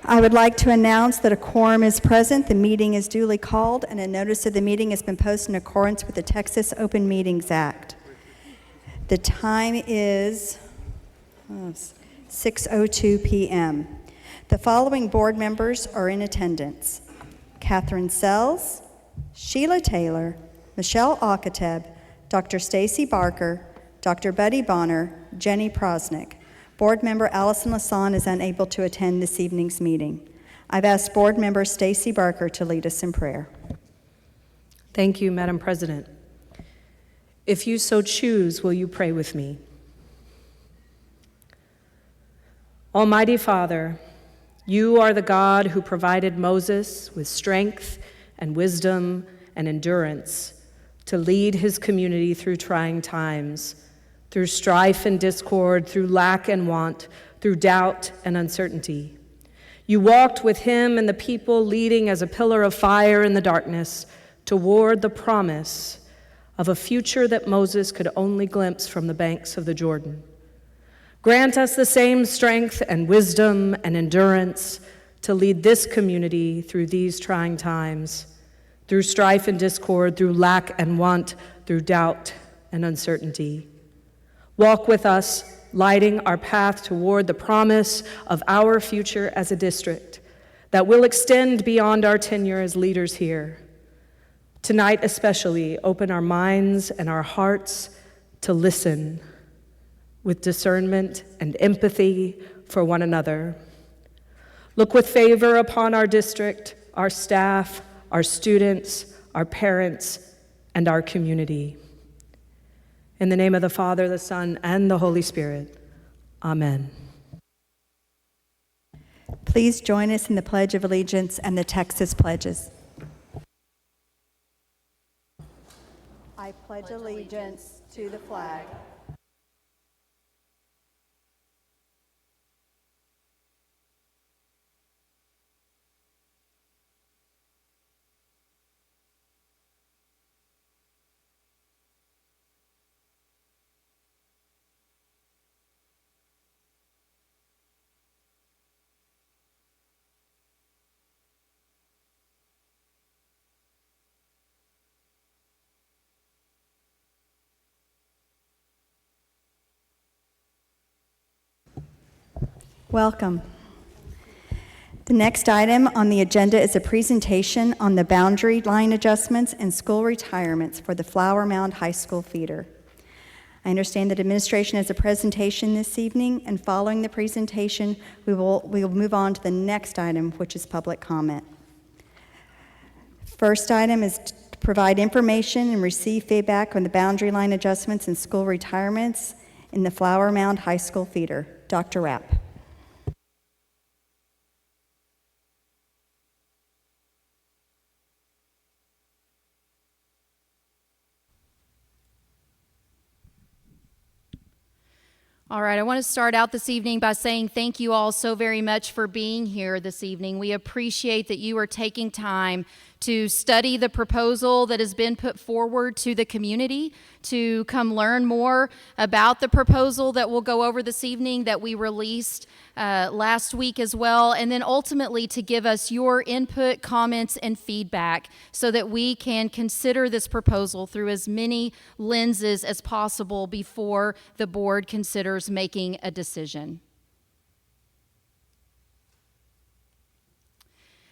I would like to announce that a quorum is present, the meeting is duly called, and a notice of the meeting has been posted in accordance with the Texas Open Meetings Act. The time is 6:02 p.m. The following board members are in attendance: Catherine Sells, Sheila Taylor, Michelle Akateb, Dr. Stacy Barker, Dr. Buddy Bonner, Jenny Prosnick. Board member Allison Lasson is unable to attend this evening's meeting. I've asked board member Stacy Barker to lead us in prayer. Thank you, Madam President. If you so choose, will you pray with me? Almighty Father, you are the God who provided Moses with strength and wisdom and endurance to lead his community through trying times, through strife and discord, through lack and want, through doubt and uncertainty. You walked with him and the people, leading as a pillar of fire in the darkness toward the promise of a future that Moses could only glimpse from the banks of the Jordan. Grant us the same strength and wisdom and endurance to lead this community through these trying times, through strife and discord, through lack and want, through doubt and uncertainty. Walk with us, lighting our path toward the promise of our future as a district that will extend beyond our tenure as leaders here. Tonight especially, open our minds and our hearts to listen with discernment and empathy for one another. Look with favor upon our district, our staff, our students, our parents, and our community. In the name of the Father, the Son, and the Holy Spirit, amen. Please join us in the Pledge of Allegiance and the Texas pledges. I pledge allegiance to the flag Welcome. The next item on the agenda is a presentation on the boundary line adjustments and school retirements for the Flower Mound High School feeder. I understand that administration has a presentation this evening, and following the presentation, we will move on to the next item, which is public comment. First item is to provide information and receive feedback on the boundary line adjustments and school retirements in the Flower Mound High School feeder. Dr. Rapp. All right, I want to start out this evening by saying thank you all so very much for being here this evening. We appreciate that you are taking time to study the proposal that has been put forward to the community, to come learn more about the proposal that we'll go over this evening that we released last week as well, and then ultimately to give us your input, comments, and feedback so that we can consider this proposal through as many lenses as possible before the board considers making a decision.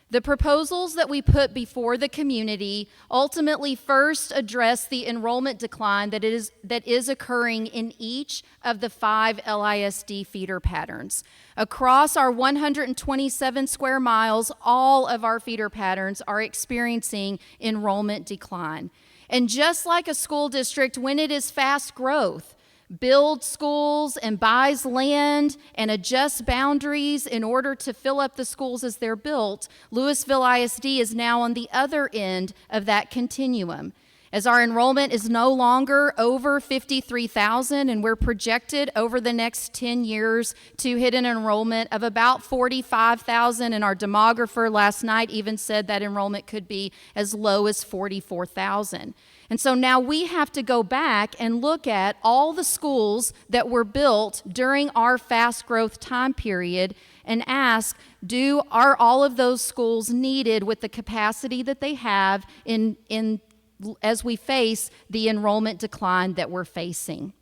The proposals that we put before the community ultimately first address the enrollment decline that is occurring in each of the 5 LISD feeder patterns. Across our 127 square miles, all of our feeder patterns are experiencing enrollment decline. And just like a school district, when it is fast growth, builds schools and buys land and adjusts boundaries in order to fill up the schools as they're built, Louisville ISD is now on the other end of that continuum. As our enrollment is no longer over 53,000, and we're projected over the next 10 years to hit an enrollment of about 45,000, and our demographer last night even said that enrollment could be as low as 44,000. And so now we have to go back and look at all the schools that were built during our fast growth time period and ask, are all of those schools needed with the capacity that they have as we face the enrollment decline that we're facing?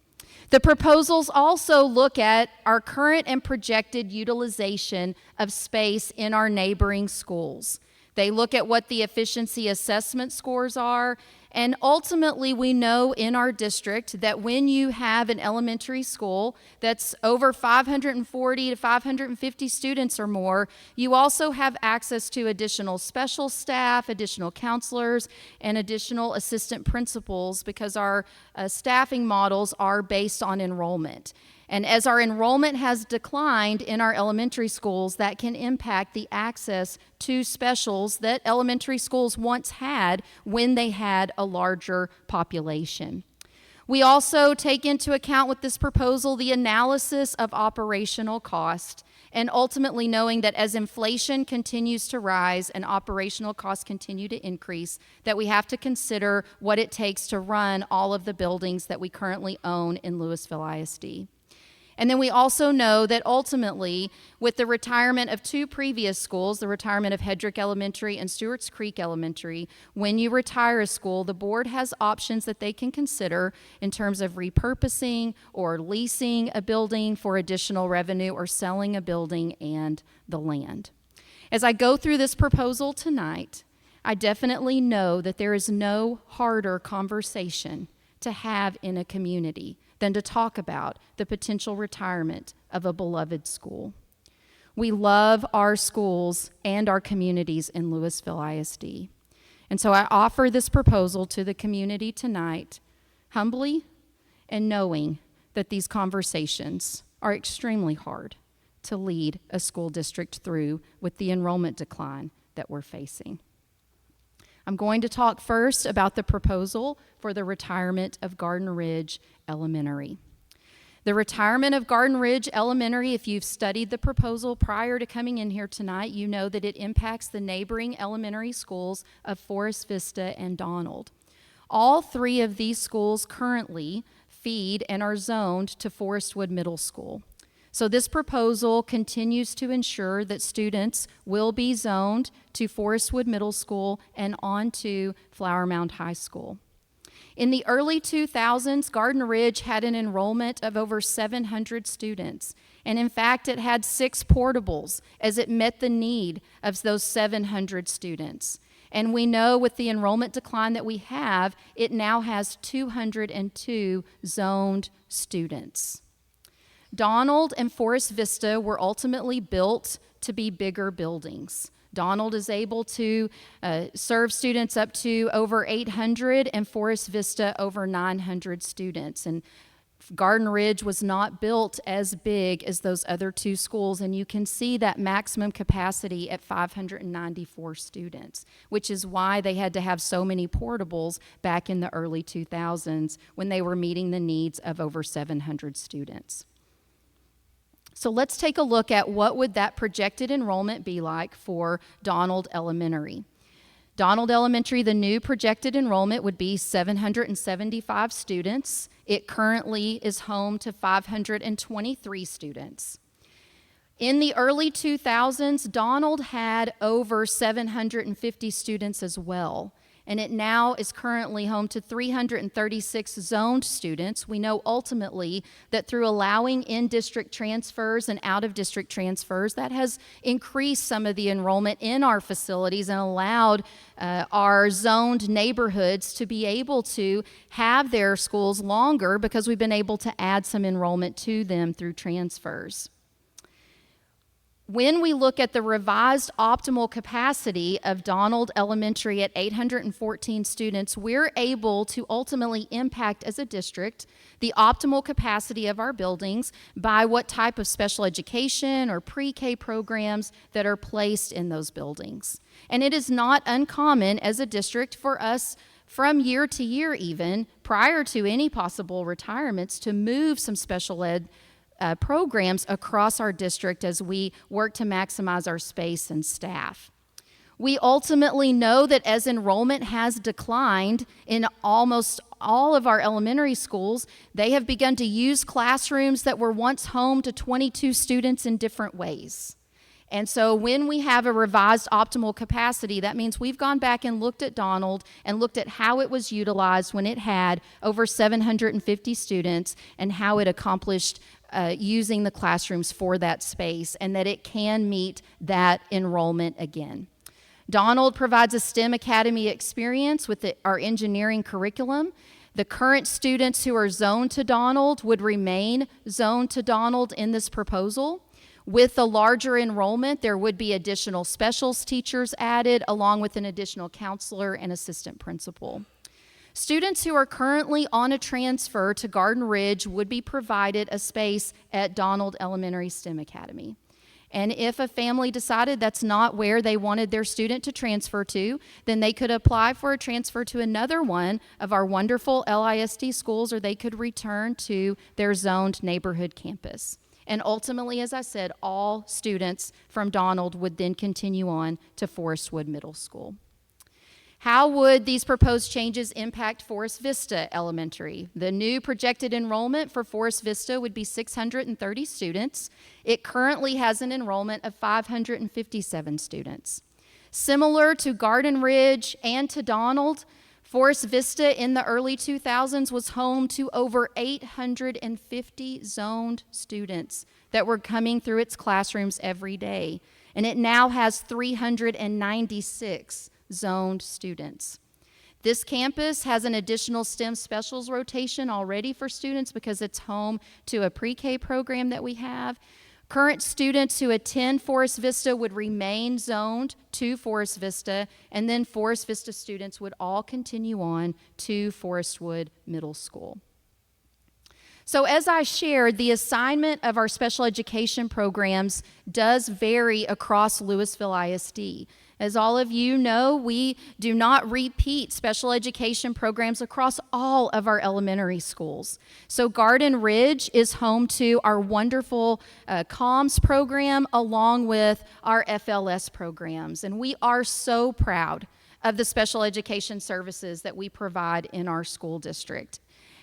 The proposals also look at our current and projected utilization of space in our neighboring schools. They look at what the efficiency assessment scores are, and ultimately we know in our district that when you have an elementary school that's over 540 to 550 students or more, you also have access to additional special staff, additional counselors, and additional assistant principals because our staffing models are based on enrollment. And as our enrollment has declined in our elementary schools, that can impact the access to specials that elementary schools once had when they had a larger population. We also take into account with this proposal the analysis of operational cost, and ultimately knowing that as inflation continues to rise and operational costs continue to increase, that we have to consider what it takes to run all of the buildings that we currently own in Louisville ISD. And then we also know that ultimately, with the retirement of two previous schools, the retirement of Hedrick Elementary and Stewart's Creek Elementary, when you retire a school, the board has options that they can consider in terms of repurposing or leasing a building for additional revenue or selling a building and the land. As I go through this proposal tonight, I definitely know that there is no harder conversation to have in a community than to talk about the potential retirement of a beloved school. We love our schools and our communities in Louisville ISD. And so I offer this proposal to the community tonight, humbly and knowing that these conversations are extremely hard to lead a school district through with the enrollment decline that we're facing. I'm going to talk first about the proposal for the retirement of Garden Ridge Elementary. The retirement of Garden Ridge Elementary, if you've studied the proposal prior to coming in here tonight, you know that it impacts the neighboring elementary schools of Forest Vista and Donald. All three of these schools currently feed and are zoned to Forestwood Middle School. So this proposal continues to ensure that students will be zoned to Forestwood Middle School and on to Flower Mound High School. In the early 2000s, Garden Ridge had an enrollment of over 700 students. And in fact, it had 6 portables as it met the need of those 700 students. And we know with the enrollment decline that we have, it now has 202 zoned students. Donald and Forest Vista were ultimately built to be bigger buildings. Donald is able to serve students up to over 800 and Forest Vista over 900 students. And Garden Ridge was not built as big as those other 2 schools, and you can see that maximum capacity at 594 students, which is why they had to have so many portables back in the early 2000s when they were meeting the needs of over 700 students. So let's take a look at what would that projected enrollment be like for Donald Elementary. Donald Elementary, the new projected enrollment would be 775 students. It currently is home to 523 students. In the early 2000s, Donald had over 750 students as well. And it now is currently home to 336 zoned students. We know ultimately that through allowing in-district transfers and out-of-district transfers, that has increased some of the enrollment in our facilities and allowed our zoned neighborhoods to be able to have their schools longer because we've been able to add some enrollment to them through transfers. When we look at the revised optimal capacity of Donald Elementary at 814 students, we're able to ultimately impact as a district the optimal capacity of our buildings by what type of special education or pre-K programs that are placed in those buildings. And it is not uncommon as a district for us from year to year even, prior to any possible retirements, to move some special ed programs across our district as we work to maximize our space and staff. We ultimately know that as enrollment has declined in almost all of our elementary schools, they have begun to use classrooms that were once home to 22 students in different ways. And so when we have a revised optimal capacity, that means we've gone back and looked at Donald and looked at how it was utilized when it had over 750 students and how it accomplished using the classrooms for that space, and that it can meet that enrollment again. Donald provides a STEM Academy experience with our engineering curriculum. The current students who are zoned to Donald would remain zoned to Donald in this proposal. With the larger enrollment, there would be additional specials teachers added, along with an additional counselor and assistant principal. Students who are currently on a transfer to Garden Ridge would be provided a space at Donald Elementary STEM Academy. And if a family decided that's not where they wanted their student to transfer to, then they could apply for a transfer to another one of our wonderful LISD schools, or they could return to their zoned neighborhood campus. And ultimately, as I said, all students from Donald would then continue on to Forestwood Middle School. How would these proposed changes impact Forest Vista Elementary? The new projected enrollment for Forest Vista would be 630 students. It currently has an enrollment of 557 students. Similar to Garden Ridge and to Donald, Forest Vista in the early 2000s was home to over 850 zoned students that were coming through its classrooms every day. And it now has 396 zoned students. This campus has an additional STEM specials rotation already for students because it's home to a pre-K program that we have. Current students who attend Forest Vista would remain zoned to Forest Vista, and then Forest Vista students would all continue on to Forestwood Middle School. So as I shared, the assignment of our special education programs does vary across Louisville ISD. As all of you know, we do not repeat special education programs across all of our elementary schools. So Garden Ridge is home to our wonderful comms program along with our FLS programs. And we are so proud of the special education services that we provide in our school district.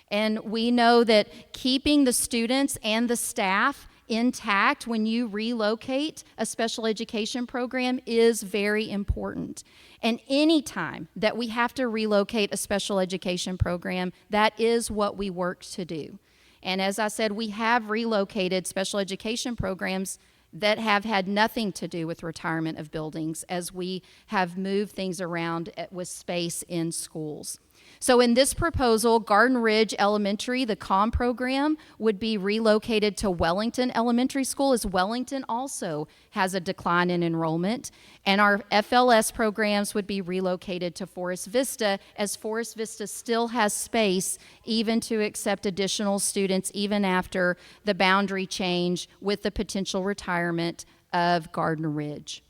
And we know that keeping the students and the staff intact when you relocate a special education program is very important. And any time that we have to relocate a special education program, that is what we work to do. And as I said, we have relocated special education programs that have had nothing to do with retirement of buildings as we have moved things around with space in schools. So in this proposal, Garden Ridge Elementary, the COM program, would be relocated to Wellington Elementary School, as Wellington also has a decline in enrollment. And our FLS programs would be relocated to Forest Vista, as Forest Vista still has space even to accept additional students even after the boundary change with the potential retirement of Garden Ridge.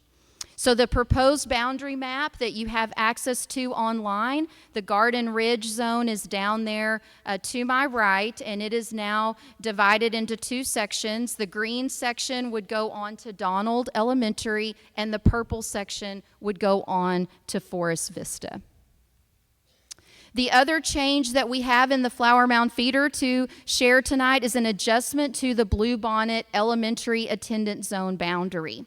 So the proposed boundary map that you have access to online, the Garden Ridge zone is down there to my right, and it is now divided into two sections. The green section would go on to Donald Elementary, and the purple section would go on to Forest Vista. The other change that we have in the Flower Mound feeder to share tonight is an adjustment to the Bluebonnet Elementary attendance zone boundary.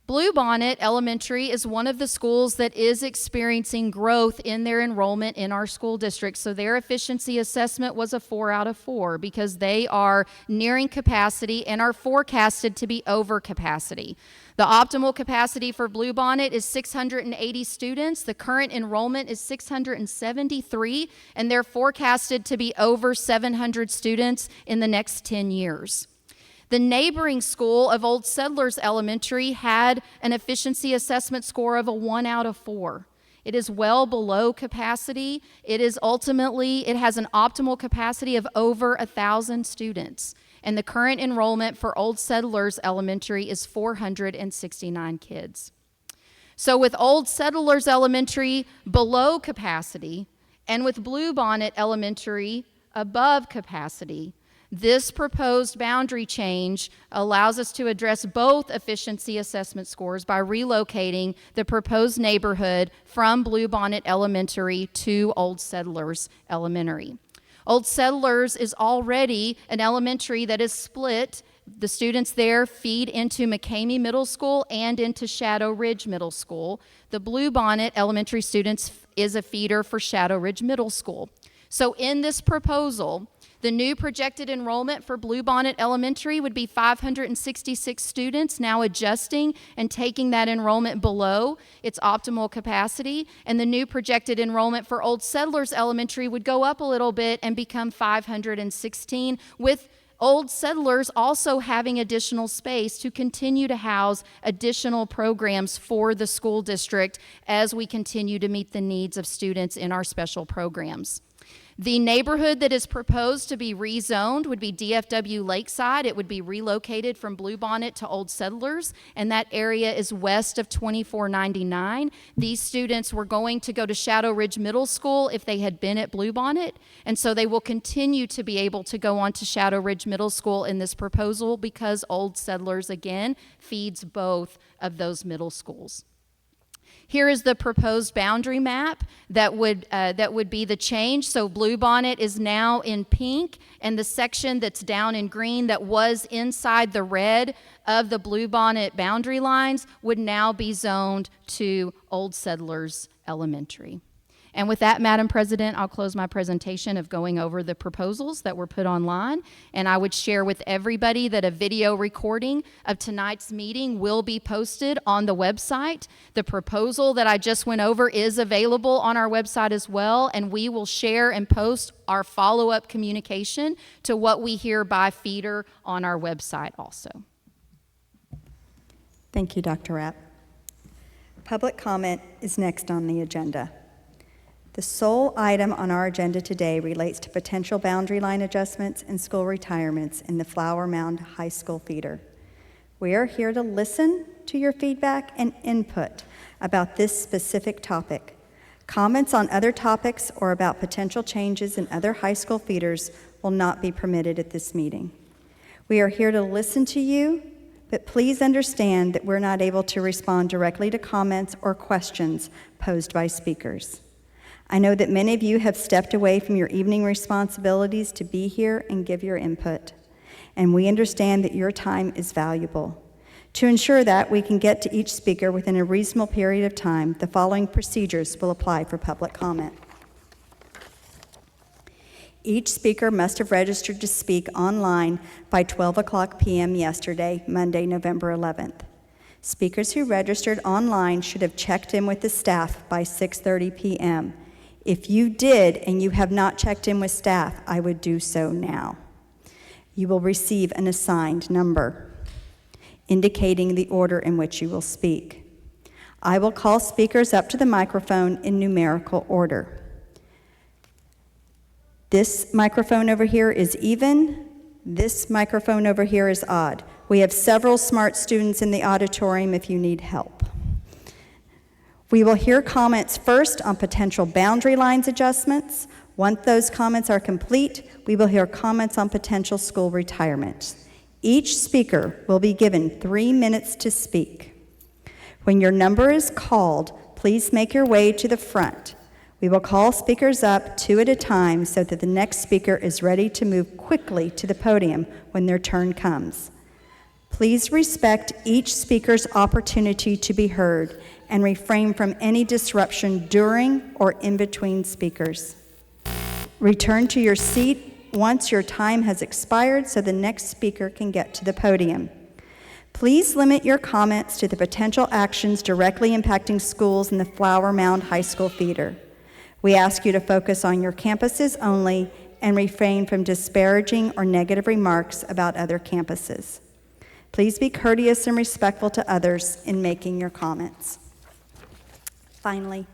Bluebonnet Elementary is one of the schools that is experiencing growth in their enrollment in our school district. So their efficiency assessment was a 4 out of 4 because they are nearing capacity and are forecasted to be over capacity. The optimal capacity for Bluebonnet is 680 students. The current enrollment is 673, and they're forecasted to be over 700 students in the next 10 years. The neighboring school of Old Settlers Elementary had an efficiency assessment score of a 1 out of 4. It is well below capacity. It has an optimal capacity of over 1,000 students. And the current enrollment for Old Settlers Elementary is 469 kids. So with Old Settlers Elementary below capacity and with Bluebonnet Elementary above capacity, this proposed boundary change allows us to address both efficiency assessment scores by relocating the proposed neighborhood from Bluebonnet Elementary to Old Settlers Elementary. Old Settlers is already an elementary that is split. The students there feed into McCamey Middle School and into Shadow Ridge Middle School. The Bluebonnet Elementary students is a feeder for Shadow Ridge Middle School. So in this proposal, the new projected enrollment for Bluebonnet Elementary would be 566 students, now adjusting and taking that enrollment below its optimal capacity. And the new projected enrollment for Old Settlers Elementary would go up a little bit and become 516, with Old Settlers also having additional space to continue to house additional programs for the school district as we continue to meet the needs of students in our special programs. The neighborhood that is proposed to be rezoned would be DFW Lakeside. It would be relocated from Bluebonnet to Old Settlers, and that area is west of 2499. These students were going to go to Shadow Ridge Middle School if they had been at Bluebonnet, and so they will continue to be able to go on to Shadow Ridge Middle School in this proposal because Old Settlers, again, feeds both of those middle schools. Here is the proposed boundary map that would be the change. So Bluebonnet is now in pink, and the section that's down in green that was inside the red of the Bluebonnet boundary lines would now be zoned to Old Settlers Elementary. And with that, Madam President, I'll close my presentation of going over the proposals that were put online. And I would share with everybody that a video recording of tonight's meeting will be posted on the website. The proposal that I just went over is available on our website as well, and we will share and post our follow-up communication to what we hear by feeder on our website also. Thank you, Dr. Rapp. Public comment is next on the agenda. The sole item on our agenda today relates to potential boundary line adjustments and school retirements in the Flower Mound High School feeder. We are here to listen to your feedback and input about this specific topic. Comments on other topics or about potential changes in other high school feeders will not be permitted at this meeting. We are here to listen to you, but please understand that we're not able to respond directly to comments or questions posed by speakers. I know that many of you have stepped away from your evening responsibilities to be here and give your input, and we understand that your time is valuable. To ensure that we can get to each speaker within a reasonable period of time, the following procedures will apply for public comment. Each speaker must have registered to speak online by 12 p.m. yesterday, Monday, November 11th. Speakers who registered online should have checked in with the staff by 6:30 p.m. If you did and you have not checked in with staff, I would do so now. You will receive an assigned number indicating the order in which you will speak. I will call speakers up to the microphone in numerical order. This microphone over here is even. This microphone over here is odd. We have several smart students in the auditorium if you need help. We will hear comments first on potential boundary lines adjustments. Once those comments are complete, we will hear comments on potential school retirement. Each speaker will be given 3 minutes to speak. When your number is called, please make your way to the front. We will call speakers up 2 at a time so that the next speaker is ready to move quickly to the podium when their turn comes. Please respect each speaker's opportunity to be heard and refrain from any disruption during or in between speakers. Return to your seat once your time has expired so the next speaker can get to the podium. Please limit your comments to the potential actions directly impacting schools in the Flower Mound High School feeder. We ask you to focus on your campuses only and refrain from disparaging or negative remarks about other campuses. Please be courteous and respectful to others in making your comments. Finally,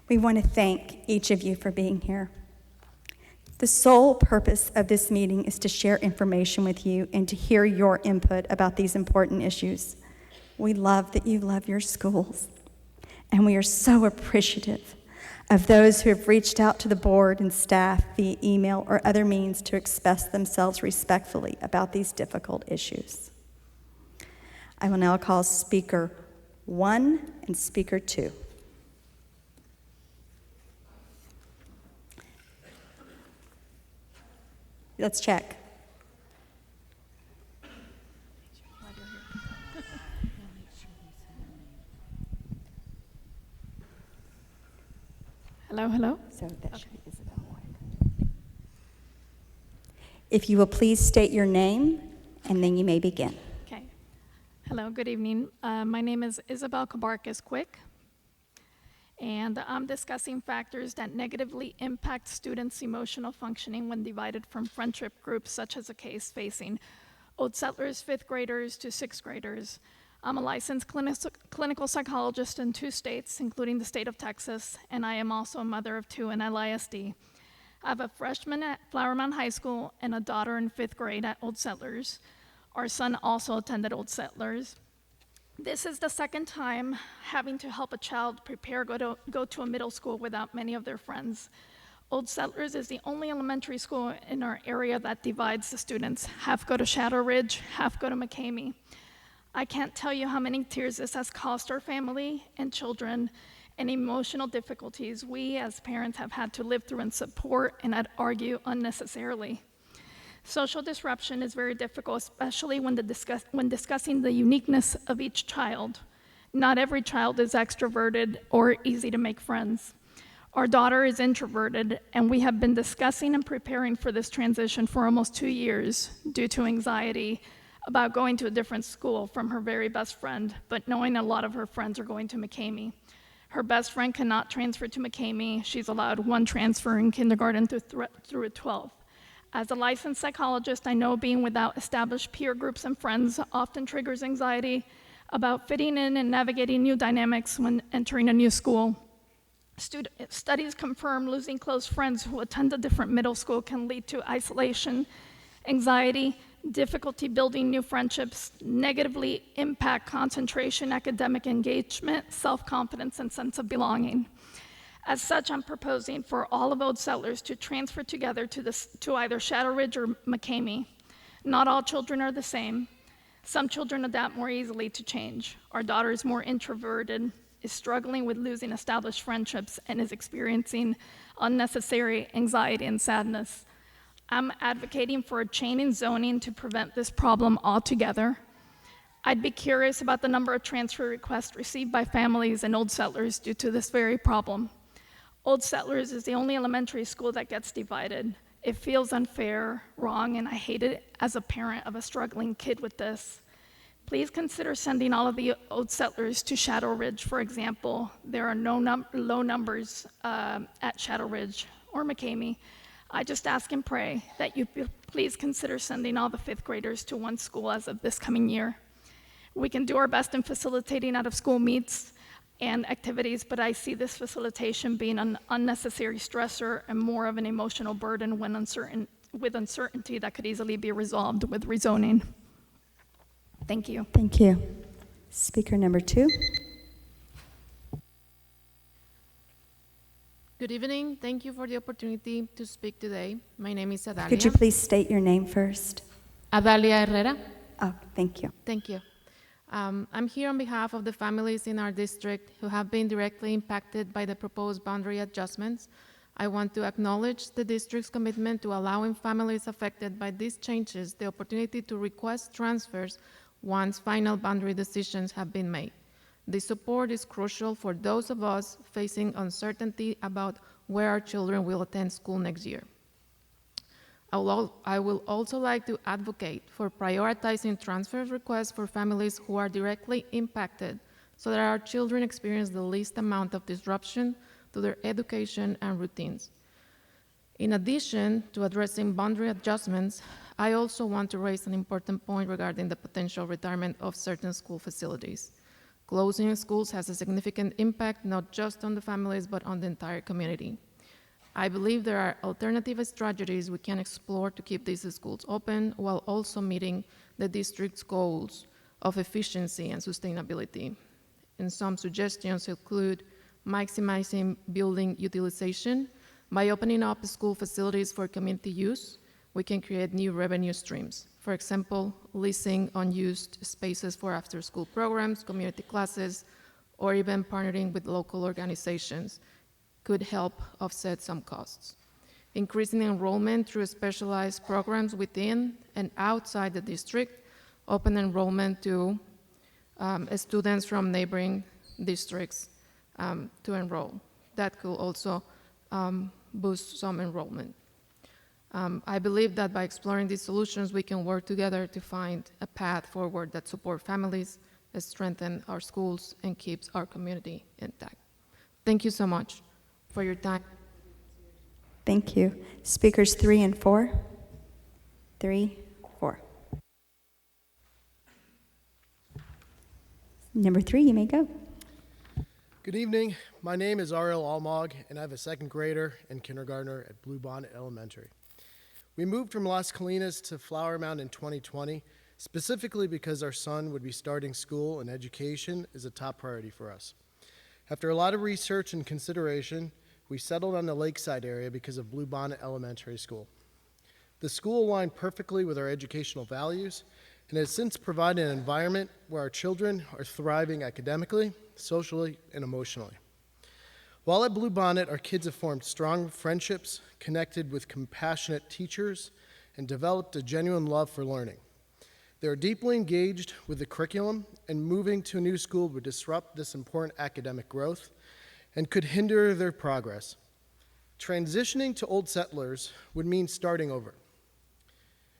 we want to thank each of you for being here. The sole purpose of this meeting is to share information with you and to hear your input about these important issues. We love that you love your schools. And we are so appreciative of those who have reached out to the board and staff via email or other means to express themselves respectfully about these difficult issues. I will now call Speaker 1 and Speaker 2. Let's check. Hello, hello. So that should be Isabel White. If you will please state your name, and then you may begin. Okay. Hello, good evening. My name is Isabel Cabarcas Quick, and I'm discussing factors that negatively impact students' emotional functioning when divided from friendship groups, such as a case facing Old Settlers 5th graders to 6th graders. I'm a licensed clinical psychologist in 2 states, including the state of Texas, and I am also a mother of 2 in LISD. I have a freshman at Flower Mound High School and a daughter in 5th grade at Old Settlers. Our son also attended Old Settlers. This is the second time having to help a child prepare go to a middle school without many of their friends. Old Settlers is the only elementary school in our area that divides the students. Half go to Shadow Ridge, half go to McCamey. I can't tell you how many tears this has cost our family and children and emotional difficulties we as parents have had to live through and support and I'd argue unnecessarily. Social disruption is very difficult, especially when discussing the uniqueness of each child. Not every child is extroverted or easy to make friends. Our daughter is introverted, and we have been discussing and preparing for this transition for almost 2 years due to anxiety about going to a different school from her very best friend, but knowing a lot of her friends are going to McCamey. Her best friend cannot transfer to McCamey. She's allowed 1 transfer in kindergarten through 12th. As a licensed psychologist, I know being without established peer groups and friends often triggers anxiety about fitting in and navigating new dynamics when entering a new school. Studies confirm losing close friends who attend a different middle school can lead to isolation, anxiety, difficulty building new friendships, negatively impact concentration, academic engagement, self-confidence, and sense of belonging. As such, I'm proposing for all of Old Settlers to transfer together to either Shadow Ridge or McCamey. Not all children are the same. Some children adapt more easily to change. Our daughter is more introverted, is struggling with losing established friendships, and is experiencing unnecessary anxiety and sadness. I'm advocating for a change in zoning to prevent this problem altogether. I'd be curious about the number of transfer requests received by families and Old Settlers due to this very problem. Old Settlers is the only elementary school that gets divided. It feels unfair, wrong, and I hate it as a parent of a struggling kid with this. Please consider sending all of the Old Settlers to Shadow Ridge, for example. There are no low numbers at Shadow Ridge or McCamey. I just ask and pray that you please consider sending all the 5th graders to 1 school as of this coming year. We can do our best in facilitating out-of-school meets and activities, but I see this facilitation being an unnecessary stressor and more of an emotional burden when with uncertainty that could easily be resolved with rezoning. Thank you. Thank you. Speaker number 2. Good evening. Thank you for the opportunity to speak today. My name is Adalia. Could you please state your name first? Adalia Herrera. Oh, thank you. Thank you. I'm here on behalf of the families in our district who have been directly impacted by the proposed boundary adjustments. I want to acknowledge the district's commitment to allowing families affected by these changes the opportunity to request transfers once final boundary decisions have been made. This support is crucial for those of us facing uncertainty about where our children will attend school next year. I will also like to advocate for prioritizing transfer requests for families who are directly impacted so that our children experience the least amount of disruption to their education and routines. In addition to addressing boundary adjustments, I also want to raise an important point regarding the potential retirement of certain school facilities. Closing schools has a significant impact not just on the families but on the entire community. I believe there are alternative strategies we can explore to keep these schools open while also meeting the district's goals of efficiency and sustainability. and some suggestions include maximizing building utilization. By opening up school facilities for community use, we can create new revenue streams. For example, leasing unused spaces for after-school programs, community classes, or even partnering with local organizations could help offset some costs. Increasing enrollment through specialized programs within and outside the district, open enrollment to students from neighboring districts to enroll. That could also boost some enrollment. I believe that by exploring these solutions, we can work together to find a path forward that supports families, strengthens our schools, and keeps our community intact. Thank you so much for your time. Thank you. Speakers 3 and 4. 3, 4. Number 3, you may go. Good evening. My name is Ariel Almog, and I have a second grader and kindergartner at Bluebonnet Elementary. We moved from Las Colinas to Flower Mound in 2020, specifically because our son would be starting school and education is a top priority for us. After a lot of research and consideration, we settled on the Lakeside area because of Bluebonnet Elementary School. The school aligned perfectly with our educational values and has since provided an environment where our children are thriving academically, socially, and emotionally. While at Bluebonnet, our kids have formed strong friendships, connected with compassionate teachers, and developed a genuine love for learning. They are deeply engaged with the curriculum, and moving to a new school would disrupt this important academic growth and could hinder their progress. Transitioning to Old Settlers would mean starting over,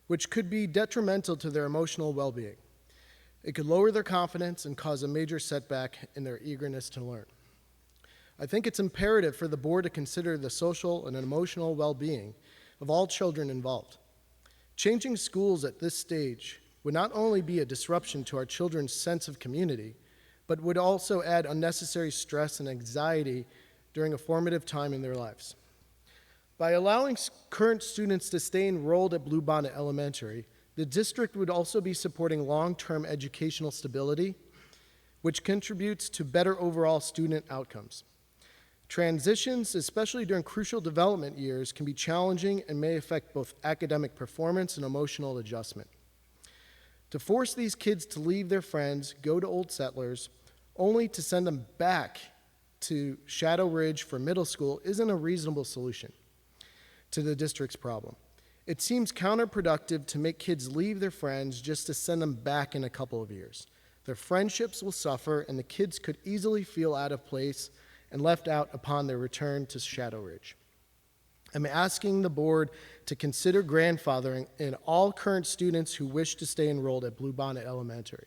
which could be detrimental to their emotional well-being. It could lower their confidence and cause a major setback in their eagerness to learn. I think it's imperative for the board to consider the social and emotional well-being of all children involved. Changing schools at this stage would not only be a disruption to our children's sense of community, but would also add unnecessary stress and anxiety during a formative time in their lives. By allowing current students to stay enrolled at Bluebonnet Elementary, the district would also be supporting long-term educational stability, which contributes to better overall student outcomes. Transitions, especially during crucial development years, can be challenging and may affect both academic performance and emotional adjustment. To force these kids to leave their friends, go to Old Settlers, only to send them back to Shadow Ridge for middle school isn't a reasonable solution to the district's problem. It seems counterproductive to make kids leave their friends just to send them back in a couple of years. Their friendships will suffer, and the kids could easily feel out of place and left out upon their return to Shadow Ridge. I'm asking the board to consider grandfathering in all current students who wish to stay enrolled at Bluebonnet Elementary.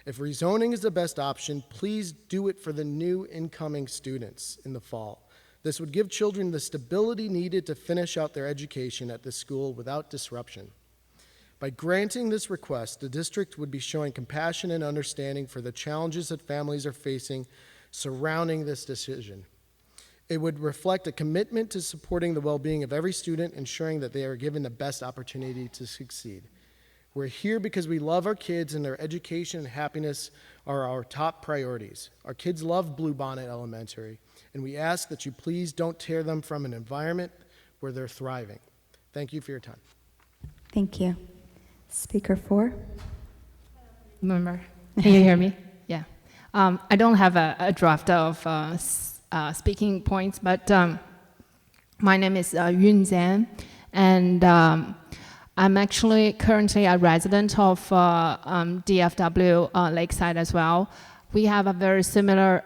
If rezoning is the best option, please do it for the new incoming students in the fall. This would give children the stability needed to finish out their education at this school without disruption. By granting this request, the district would be showing compassion and understanding for the challenges that families are facing surrounding this decision. It would reflect a commitment to supporting the well-being of every student, ensuring that they are given the best opportunity to succeed. We're here because we love our kids, and their education and happiness are our top priorities. Our kids love Bluebonnet Elementary, and we ask that you please don't tear them from an environment where they're thriving. Thank you for your time. Thank you. Speaker 4. Remember? Can you hear me? Yeah. I don't have a draft of speaking points, but my name is Yun Zhan, and I'm actually currently a resident of DFW Lakeside as well. We have a very similar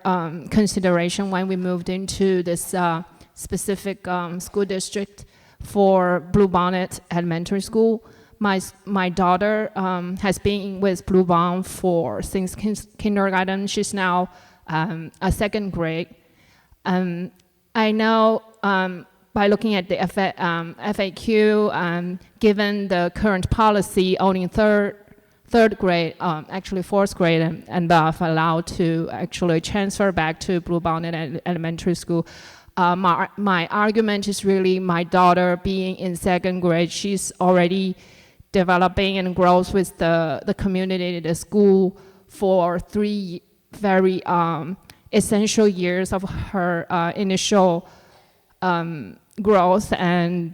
consideration when we moved into this specific school district for Bluebonnet Elementary School. My daughter has been with Bluebonnet since kindergarten. She's now a second grade. I know by looking at the FAQ, given the current policy, only third grade, actually fourth grade and above, allowed to actually transfer back to Bluebonnet Elementary School. My argument is really my daughter being in second grade, she's already developing and grows with the community, the school for 3 very essential years of her initial growth, and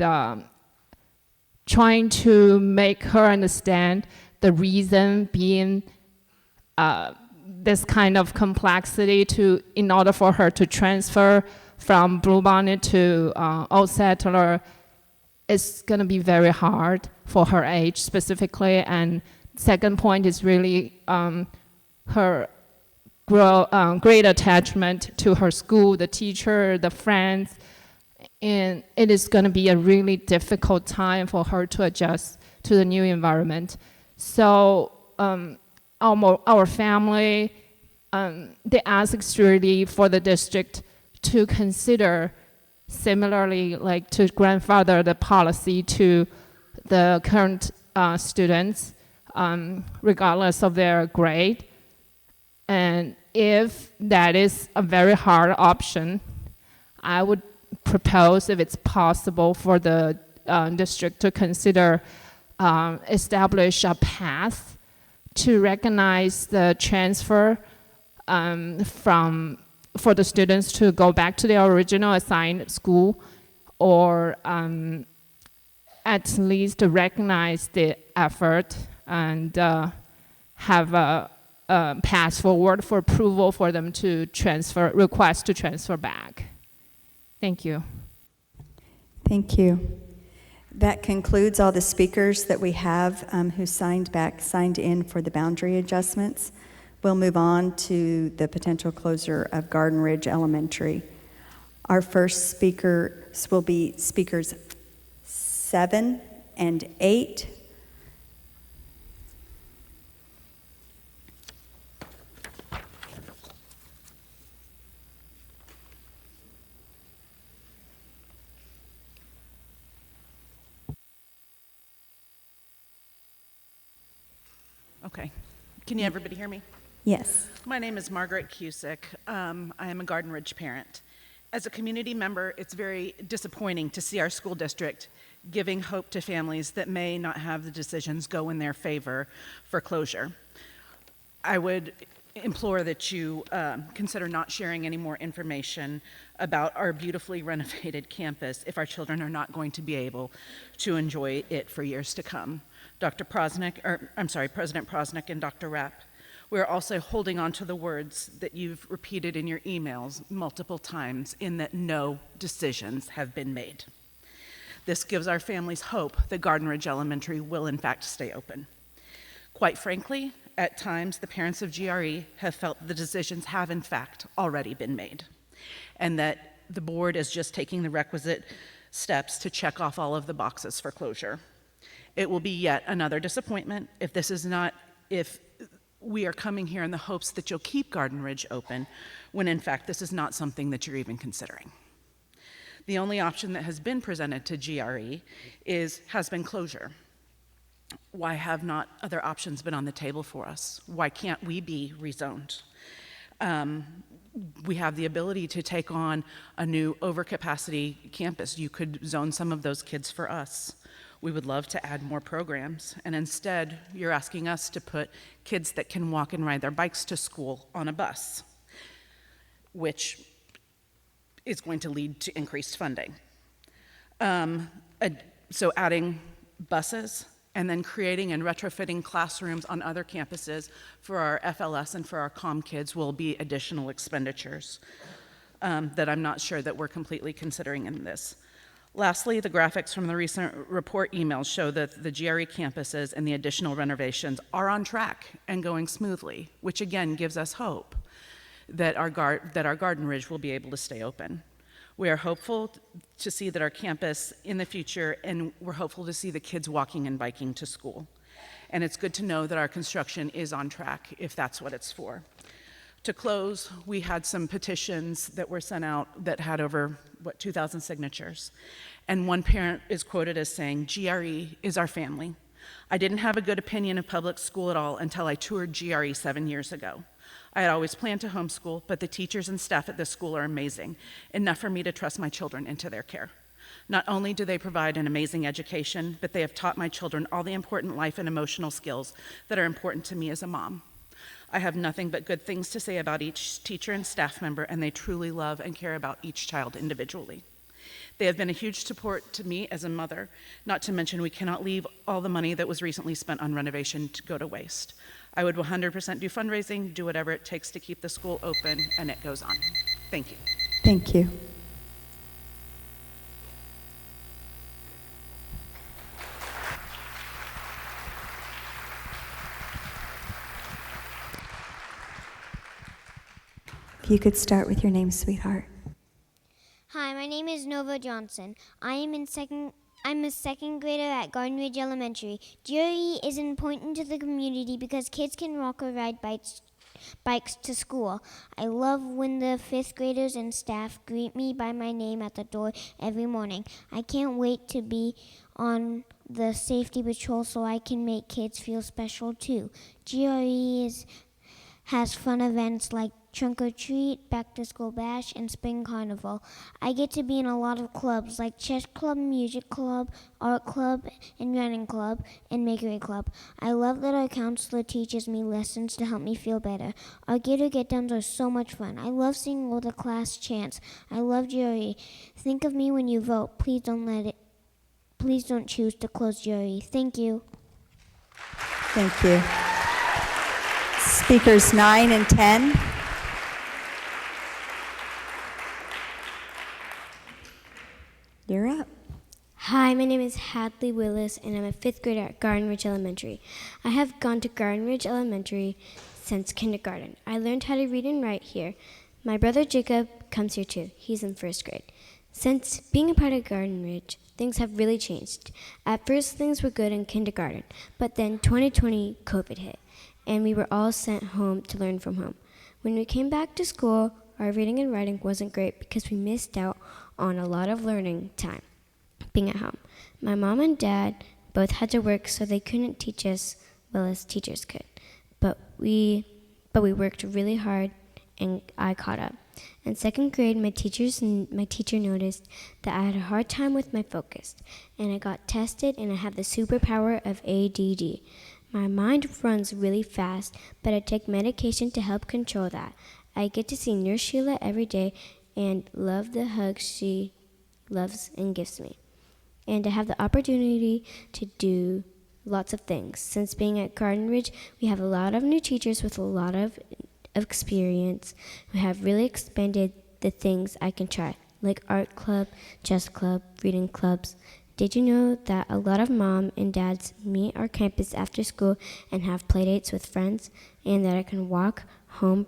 trying to make her understand the reason being this kind of complexity in order for her to transfer from Bluebonnet to Old Settler is going to be very hard for her age specifically. And second point is really her great attachment to her school, the teacher, the friends, and it is going to be a really difficult time for her to adjust to the new environment. So our family, they asked really for the district to consider similarly, like to grandfather the policy to the current students, regardless of their grade. And if that is a very hard option, I would propose, if it's possible, for the district to consider establish a path to recognize the transfer for the students to go back to their original assigned school, or at least to recognize the effort and have a path forward for approval for them to request to transfer back. Thank you. Thank you. That concludes all the speakers that we have who signed in for the boundary adjustments. We'll move on to the potential closure of Garden Ridge Elementary. Our first speakers will be speakers 7 and 8. Okay. Can everybody hear me? Yes. My name is Margaret Cusick. I am a Garden Ridge parent. As a community member, it's very disappointing to see our school district giving hope to families that may not have the decisions go in their favor for closure. I would implore that you consider not sharing any more information about our beautifully renovated campus if our children are not going to be able to enjoy it for years to come. President Prosnick and Dr. Rapp, we're also holding on to the words that you've repeated in your emails multiple times, in that no decisions have been made. This gives our families hope that Garden Ridge Elementary will in fact stay open. Quite frankly, at times the parents of GRE have felt the decisions have in fact already been made, and that the board is just taking the requisite steps to check off all of the boxes for closure. It will be yet another disappointment if we are coming here in the hopes that you'll keep Garden Ridge open, when in fact this is not something that you're even considering. The only option that has been presented to GRE has been closure. Why have not other options been on the table for us? Why can't we be rezoned? We have the ability to take on a new overcapacity campus. You could zone some of those kids for us. We would love to add more programs, and instead you're asking us to put kids that can walk and ride their bikes to school on a bus, which is going to lead to increased funding. So adding buses and then creating and retrofitting classrooms on other campuses for our FLS and for our COM kids will be additional expenditures that I'm not sure that we're completely considering in this. Lastly, the graphics from the recent report emails show that the GRE campuses and the additional renovations are on track and going smoothly, which again gives us hope that our Garden Ridge will be able to stay open. We are hopeful to see that our campus in the future, and we're hopeful to see the kids walking and biking to school. And it's good to know that our construction is on track if that's what it's for. To close, we had some petitions that were sent out that had over, 2,000 signatures. And one parent is quoted as saying, "GRE is our family. I didn't have a good opinion of public school at all until I toured GRE 7 years ago. I had always planned to homeschool, but the teachers and staff at this school are amazing, enough for me to trust my children into their care. Not only do they provide an amazing education, but they have taught my children all the important life and emotional skills that are important to me as a mom. I have nothing but good things to say about each teacher and staff member, and they truly love and care about each child individually. They have been a huge support to me as a mother, not to mention we cannot leave all the money that was recently spent on renovation to go to waste. I would 100% do fundraising, do whatever it takes to keep the school open, and it goes on. Thank you. Thank you. If you could start with your name, sweetheart. Hi, my name is Nova Johnson. I'm a second grader at Garden Ridge Elementary. GRE is important to the community because kids can walk or ride bikes to school. I love when the 5th graders and staff greet me by my name at the door every morning. I can't wait to be on the safety patrol so I can make kids feel special too. GRE has fun events like Trunk or Treat, Back to School Bash, and Spring Carnival. I get to be in a lot of clubs like Chess Club, Music Club, Art Club, and Running Club, and Makery Club. I love that our counselor teaches me lessons to help me feel better. Our get-downs are so much fun. I love seeing all the class chants. I love GRE. Think of me when you vote. Please don't choose to close GRE. Thank you. Thank you. Speakers 9 and 10. You're up. Hi, my name is Hadley Willis, and I'm a 5th grader at Garden Ridge Elementary. I have gone to Garden Ridge Elementary since kindergarten. I learned how to read and write here. My brother Jacob comes here too. He's in 1st grade. Since being a part of Garden Ridge, things have really changed. At first, things were good in kindergarten, but then 2020 COVID hit, and we were all sent home to learn from home. When we came back to school, our reading and writing wasn't great because we missed out on a lot of learning time being at home. My mom and dad both had to work, so they couldn't teach us well as teachers could. But we worked really hard, and I caught up. In 2nd grade, my teacher noticed that I had a hard time with my focus, and I got tested, and I have the superpower of ADD. My mind runs really fast, but I take medication to help control that. I get to see Nurse Sheila every day and love the hugs she loves and gives me. And I have the opportunity to do lots of things. Since being at Garden Ridge, we have a lot of new teachers with a lot of experience who have really expanded the things I can try, like art club, chess club, reading clubs. Did you know that a lot of mom and dads meet our campus after school and have playdates with friends, and that I can walk home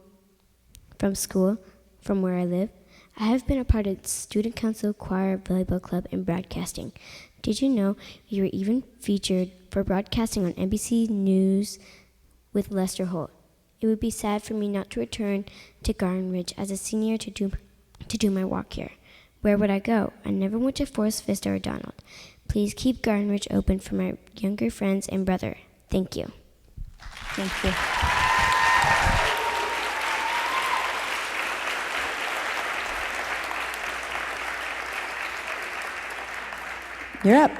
from school from where I live? I have been a part of student council, choir, volleyball club, and broadcasting. Did you know you were even featured for broadcasting on NBC News with Lester Holt? It would be sad for me not to return to Garden Ridge as a senior to do my walk here. Where would I go? I never went to Forest Vista or Donald. Please keep Garden Ridge open for my younger friends and brother. Thank you. Thank you. You're up.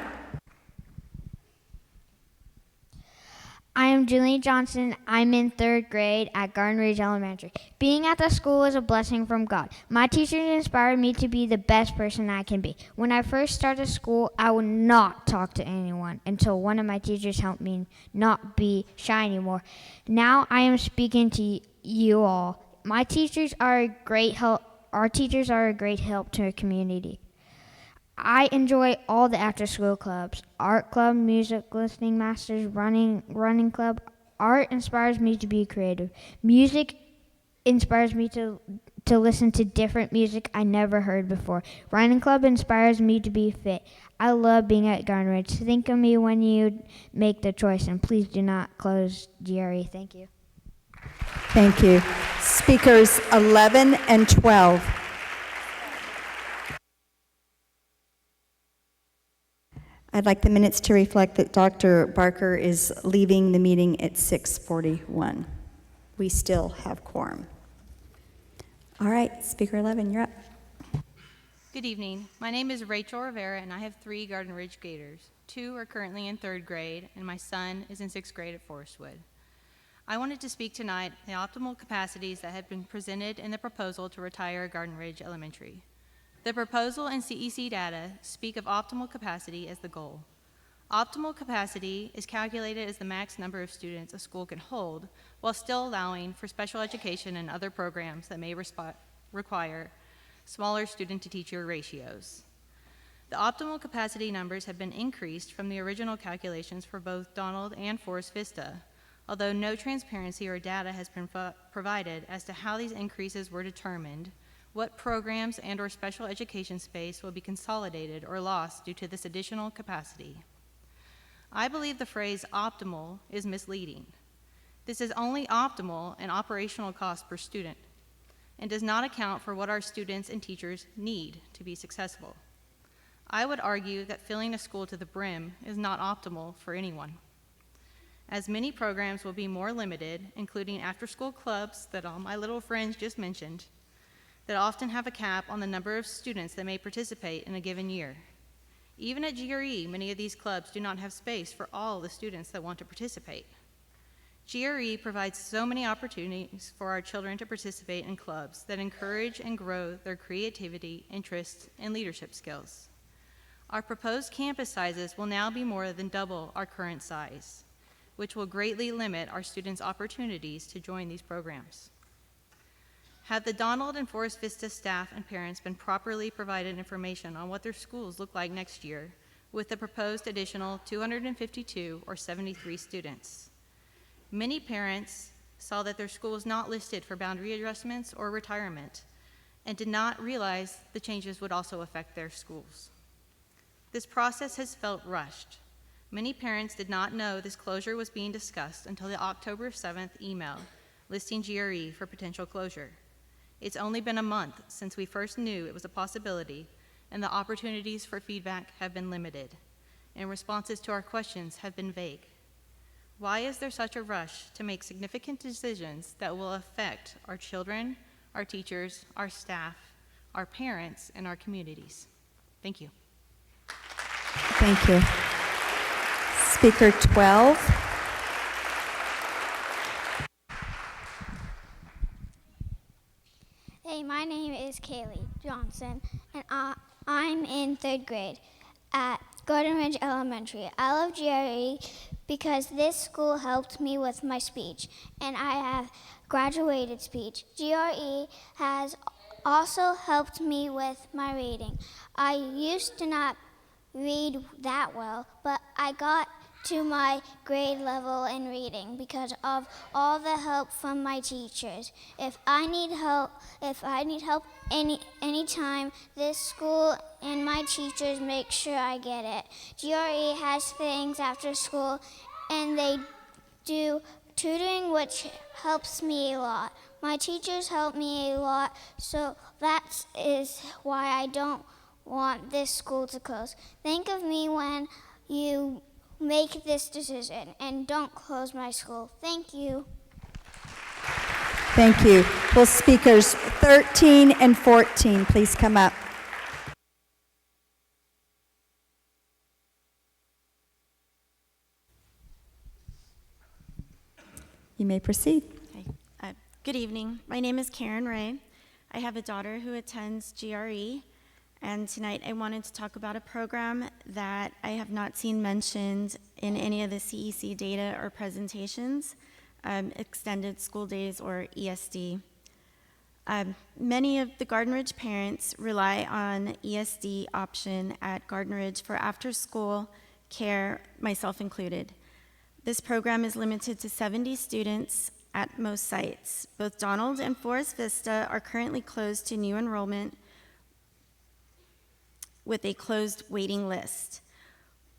I am Julie Johnson. I'm in 3rd grade at Garden Ridge Elementary. Being at the school is a blessing from God. My teachers inspired me to be the best person I can be. When I first started school, I would not talk to anyone until one of my teachers helped me not be shy anymore. Now I am speaking to you all. My teachers are a great help. Our teachers are a great help to our community. I enjoy all the after-school clubs, art club, music listening masters, running club. Art inspires me to be creative. Music inspires me to listen to different music I never heard before. Running club inspires me to be fit. I love being at Garden Ridge. Think of me when you make the choice, and please do not close GRE. Thank you. Thank you. Speakers 11 and 12. I'd like the minutes to reflect that Dr. Barker is leaving the meeting at 6:41. We still have quorum. All right, Speaker 11, you're up. Good evening. My name is Rachel Rivera, and I have 3 Garden Ridge Gators. 2 are currently in 3rd grade, and my son is in 6th grade at Forestwood. I wanted to speak tonight on the optimal capacities that have been presented in the proposal to retire Garden Ridge Elementary. The proposal and CEC data speak of optimal capacity as the goal. Optimal capacity is calculated as the max number of students a school can hold, while still allowing for special education and other programs that may require smaller student-to-teacher ratios. The optimal capacity numbers have been increased from the original calculations for both Donald and Forest Vista, although no transparency or data has been provided as to how these increases were determined, what programs and/or special education space will be consolidated or lost due to this additional capacity. I believe the phrase optimal is misleading. This is only optimal in operational cost per student and does not account for what our students and teachers need to be successful. I would argue that filling a school to the brim is not optimal for anyone, as many programs will be more limited, including after-school clubs that all my little friends just mentioned, that often have a cap on the number of students that may participate in a given year. Even at GRE, many of these clubs do not have space for all the students that want to participate. GRE provides so many opportunities for our children to participate in clubs that encourage and grow their creativity, interests, and leadership skills. Our proposed campus sizes will now be more than double our current size, which will greatly limit our students' opportunities to join these programs. Had the Donald and Forest Vista staff and parents been properly provided information on what their schools look like next year with the proposed additional 252 or 73 students? Many parents saw that their school was not listed for boundary adjustments or retirement and did not realize the changes would also affect their schools. This process has felt rushed. Many parents did not know this closure was being discussed until the October 7th email listing GRE for potential closure. It's only been a month since we first knew it was a possibility, and the opportunities for feedback have been limited, and responses to our questions have been vague. Why is there such a rush to make significant decisions that will affect our children, our teachers, our staff, our parents, and our communities? Thank you. Thank you. Speaker 12. Hey, my name is Kaylee Johnson, and I'm in 3rd grade at Garden Ridge Elementary. I love GRE because this school helped me with my speech, and I have graduated speech. GRE has also helped me with my reading. I used to not read that well, but I got to my grade level in reading because of all the help from my teachers. If I need help anytime, this school and my teachers make sure I get it. GRE has things after school, and they do tutoring, which helps me a lot. My teachers help me a lot, so that is why I don't want this school to close. Think of me when you make this decision, and don't close my school. Thank you. Thank you. Will speakers 13 and 14 please come up? You may proceed. Hi. Good evening. My name is Karen Ray. I have a daughter who attends GRE, and tonight I wanted to talk about a program that I have not seen mentioned in any of the CEC data or presentations, Extended School Days, or ESD. Many of the Garden Ridge parents rely on ESD option at Garden Ridge for after-school care, myself included. This program is limited to 70 students at most sites. Both Donald and Forest Vista are currently closed to new enrollment with a closed waiting list.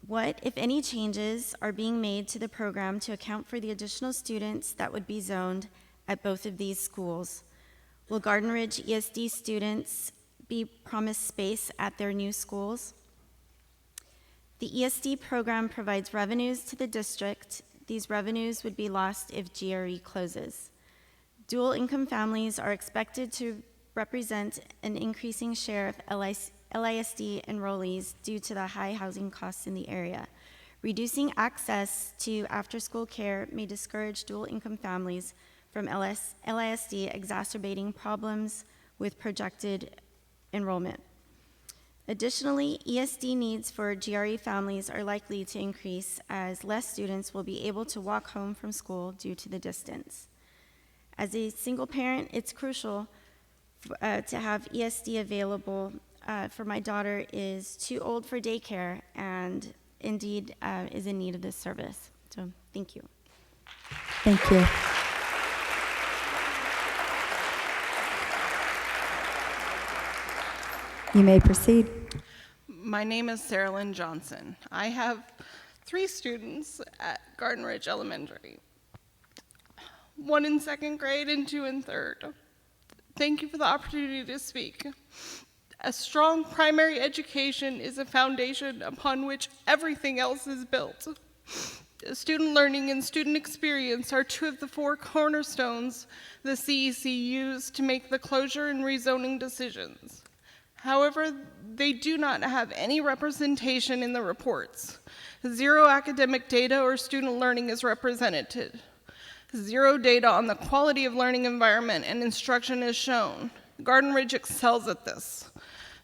What, if any, changes are being made to the program to account for the additional students that would be zoned at both of these schools? Will Garden Ridge ESD students be promised space at their new schools? The ESD program provides revenues to the district. These revenues would be lost if GRE closes. Dual income families are expected to represent an increasing share of LISD enrollees due to the high housing costs in the area. Reducing access to after-school care may discourage dual-income families from LISD, exacerbating problems with projected enrollment. Additionally, ESD needs for GRE families are likely to increase as less students will be able to walk home from school due to the distance. As a single parent, it's crucial to have ESD available for my daughter is too old for daycare and indeed is in need of this service. So thank you. Thank you. You may proceed. My name is Sarah Lynn Johnson. I have 3 students at Garden Ridge Elementary, 1 in 2nd grade and 2 in 3rd. Thank you for the opportunity to speak. A strong primary education is a foundation upon which everything else is built. Student learning and student experience are 2 of the 4 cornerstones the CEC used to make the closure and rezoning decisions. However, they do not have any representation in the reports. 0 academic data or student learning is represented. 0 data on the quality of learning environment and instruction is shown. Garden Ridge excels at this.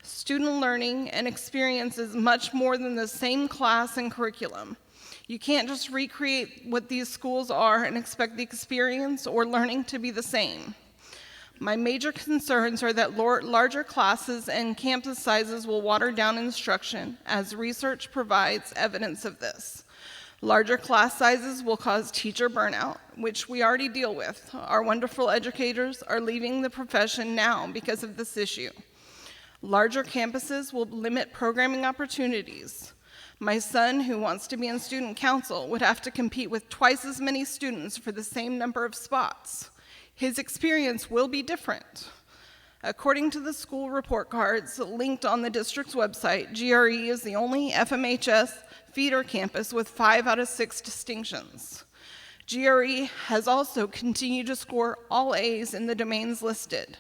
Student learning and experience is much more than the same class and curriculum. You can't just recreate what these schools are and expect the experience or learning to be the same. My major concerns are that larger classes and campus sizes will water down instruction, as research provides evidence of this. Larger class sizes will cause teacher burnout, which we already deal with. Our wonderful educators are leaving the profession now because of this issue. Larger campuses will limit programming opportunities. My son, who wants to be in student council, would have to compete with twice as many students for the same number of spots. His experience will be different. According to the school report cards linked on the district's website, GRE is the only FMHS feeder campus with 5 out of 6 distinctions. GRE has also continued to score all A's in the domains listed.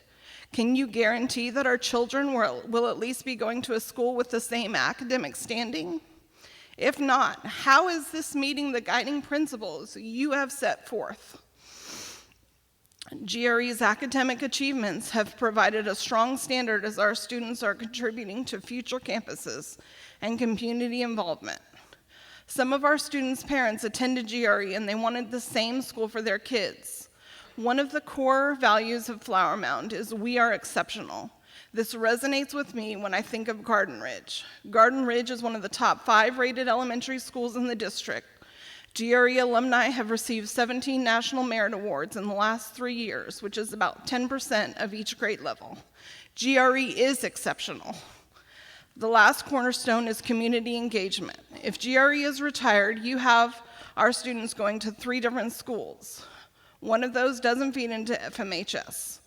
Can you guarantee that our children will at least be going to a school with the same academic standing? If not, how is this meeting the guiding principles you have set forth? GRE's academic achievements have provided a strong standard as our students are contributing to future campuses and community involvement. Some of our students' parents attended GRE and they wanted the same school for their kids. One of the core values of Flower Mound is we are exceptional. This resonates with me when I think of Garden Ridge. Garden Ridge is one of the top 5 rated elementary schools in the district. GRE alumni have received 17 National Merit Awards in the last 3 years, which is about 10% of each grade level. GRE is exceptional. The last cornerstone is community engagement. If GRE is retired, you have our students going to 3 different schools. One of those doesn't feed into FMHS.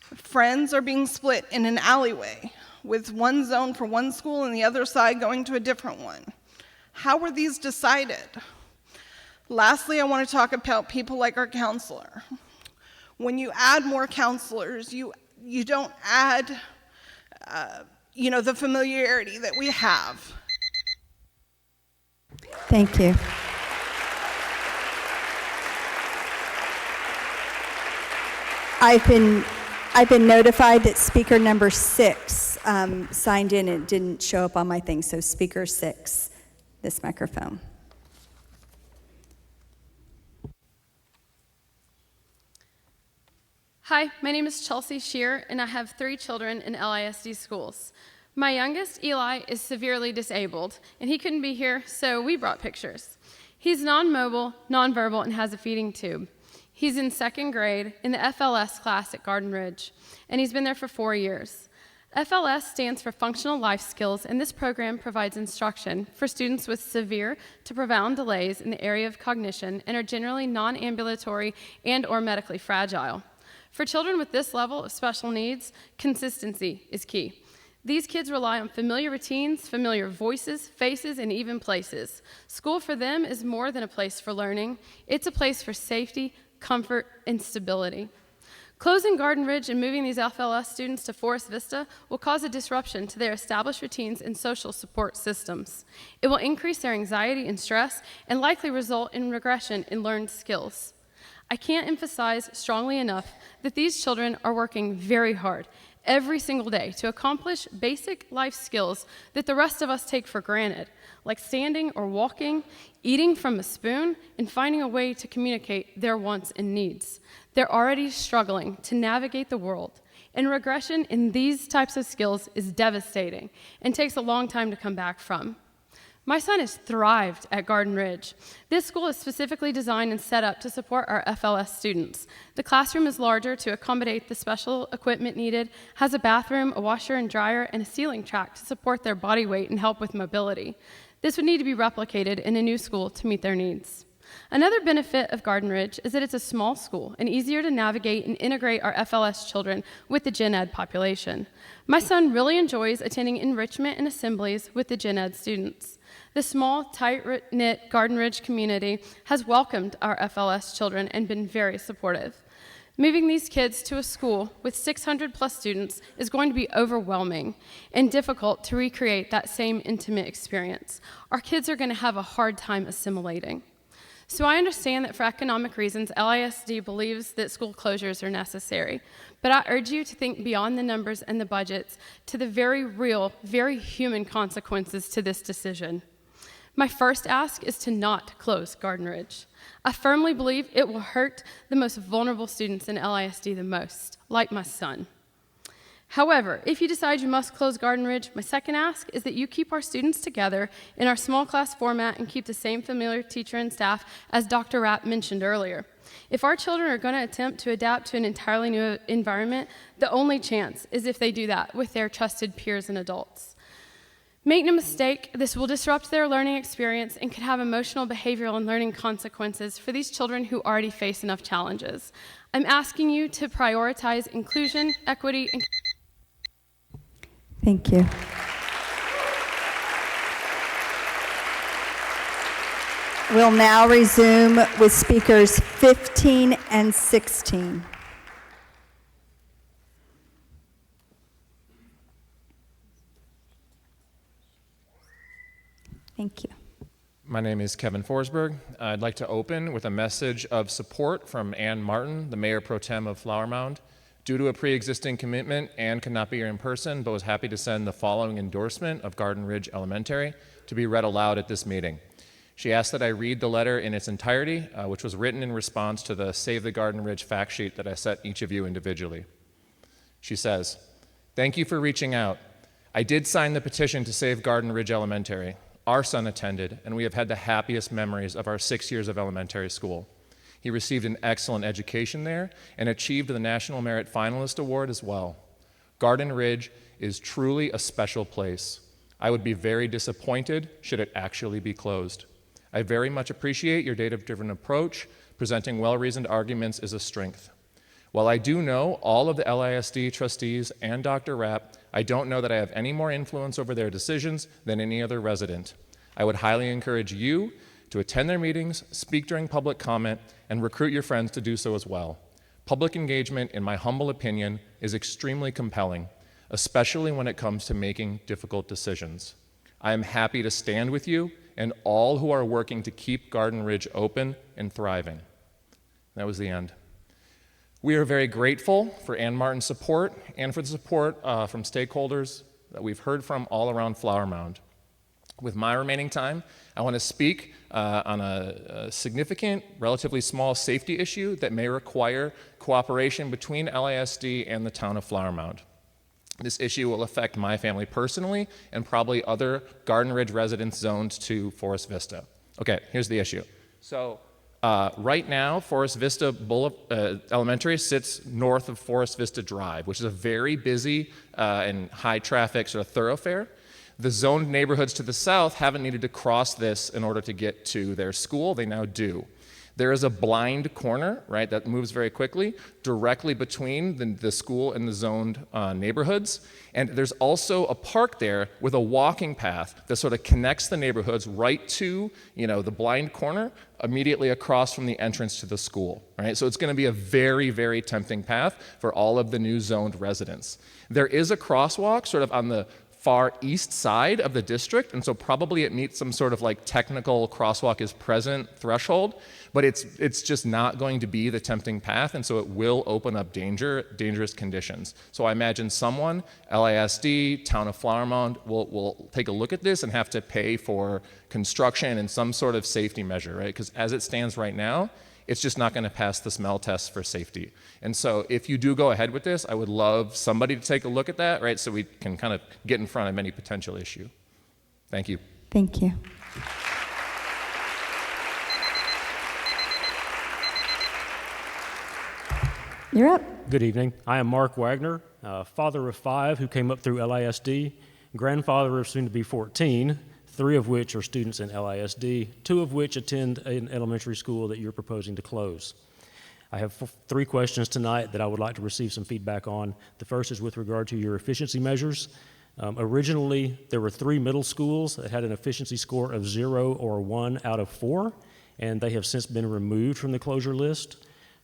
Friends are being split in an alleyway, with one zone for one school and the other side going to a different one. How were these decided? Lastly, I want to talk about people like our counselor. When you add more counselors, you don't add, the familiarity that we have. Thank you. I've been notified that speaker number 6 signed in and it didn't show up on my thing, so speaker 6, this microphone. Hi, my name is Chelsea Shear, and I have 3 children in LISD schools. My youngest, Eli, is severely disabled, and he couldn't be here, so we brought pictures. He's non-mobile, non-verbal, and has a feeding tube. He's in 2nd grade in the FLS class at Garden Ridge, and he's been there for 4 years. FLS stands for Functional Life Skills, and this program provides instruction for students with severe to profound delays in the area of cognition and are generally non-ambulatory and or medically fragile. For children with this level of special needs, consistency is key. These kids rely on familiar routines, familiar voices, faces, and even places. School for them is more than a place for learning. It's a place for safety, comfort, and stability. Closing Garden Ridge and moving these FLS students to Forest Vista will cause a disruption to their established routines and social support systems. It will increase their anxiety and stress and likely result in regression in learned skills. I can't emphasize strongly enough that these children are working very hard every single day to accomplish basic life skills that the rest of us take for granted, like standing or walking, eating from a spoon, and finding a way to communicate their wants and needs. They're already struggling to navigate the world, and regression in these types of skills is devastating and takes a long time to come back from. My son has thrived at Garden Ridge. This school is specifically designed and set up to support our FLS students. The classroom is larger to accommodate the special equipment needed, has a bathroom, a washer and dryer, and a ceiling track to support their body weight and help with mobility. This would need to be replicated in a new school to meet their needs. Another benefit of Garden Ridge is that it's a small school and easier to navigate and integrate our FLS children with the Gen Ed population. My son really enjoys attending enrichment and assemblies with the Gen Ed students. The small, tight-knit Garden Ridge community has welcomed our FLS children and been very supportive. Moving these kids to a school with 600 plus students is going to be overwhelming and difficult to recreate that same intimate experience. Our kids are going to have a hard time assimilating. So I understand that for economic reasons, LISD believes that school closures are necessary, but I urge you to think beyond the numbers and the budgets to the very real, very human consequences to this decision. My first ask is to not close Garden Ridge. I firmly believe it will hurt the most vulnerable students in LISD the most, like my son. However, if you decide you must close Garden Ridge, my second ask is that you keep our students together in our small class format and keep the same familiar teacher and staff as Dr. Rapp mentioned earlier. If our children are going to attempt to adapt to an entirely new environment, the only chance is if they do that with their trusted peers and adults. Make no mistake, this will disrupt their learning experience and could have emotional, behavioral, and learning consequences for these children who already face enough challenges. I'm asking you to prioritize inclusion, equity, and Thank you. We'll now resume with speakers 15 and 16. Thank you. My name is Kevin Forsberg. I'd like to open with a message of support from Ann Martin, the Mayor Pro Tem of Flower Mound. Due to a pre-existing commitment, Ann could not be here in person, but was happy to send the following endorsement of Garden Ridge Elementary to be read aloud at this meeting. She asked that I read the letter in its entirety, which was written in response to the Save the Garden Ridge fact sheet that I sent each of you individually. She says, "Thank you for reaching out. I did sign the petition to save Garden Ridge Elementary. Our son attended, and we have had the happiest memories of our 6 years of elementary school. He received an excellent education there and achieved the National Merit Finalist Award as well. Garden Ridge is truly a special place. I would be very disappointed should it actually be closed. I very much appreciate your data-driven approach. Presenting well-reasoned arguments is a strength. While I do know all of the LISD trustees and Dr. Rapp, I don't know that I have any more influence over their decisions than any other resident. I would highly encourage you to attend their meetings, speak during public comment, and recruit your friends to do so as well. Public engagement, in my humble opinion, is extremely compelling, especially when it comes to making difficult decisions. I am happy to stand with you and all who are working to keep Garden Ridge open and thriving." That was the end. We are very grateful for Ann Martin's support and for the support from stakeholders that we've heard from all around Flower Mound. With my remaining time, I want to speak on a significant, relatively small safety issue that may require cooperation between LISD and the town of Flower Mound. This issue will affect my family personally and probably other Garden Ridge residents zoned to Forest Vista. Okay, here's the issue. So right now, Forest Vista Elementary sits north of Forest Vista Drive, which is a very busy and high traffic sort of thoroughfare. The zoned neighborhoods to the south haven't needed to cross this in order to get to their school. They now do. There is a blind corner, right, that moves very quickly directly between the school and the zoned neighborhoods. And there's also a park there with a walking path that sort of connects the neighborhoods right to, the blind corner immediately across from the entrance to the school, right? So it's going to be a very, very tempting path for all of the new zoned residents. There is a crosswalk sort of on the far east side of the district, and so probably it meets some sort of like technical crosswalk is present threshold, but it's just not going to be the tempting path, and so it will open up dangerous conditions. So I imagine someone, LISD, Town of Flower Mound, will take a look at this and have to pay for construction and some sort of safety measure, right? Because as it stands right now, it's just not going to pass the smell test for safety. And so if you do go ahead with this, I would love somebody to take a look at that, right, so we can kind of get in front of any potential issue. Thank you. Thank you. You're up. Good evening. I am Mark Wagner, father of 5 who came up through LISD, grandfather of soon to be 14, 3 of which are students in LISD, 2 of which attend an elementary school that you're proposing to close. I have 3 questions tonight that I would like to receive some feedback on. The first is with regard to your efficiency measures. Originally, there were 3 middle schools that had an efficiency score of 0 or 1 out of 4, and they have since been removed from the closure list.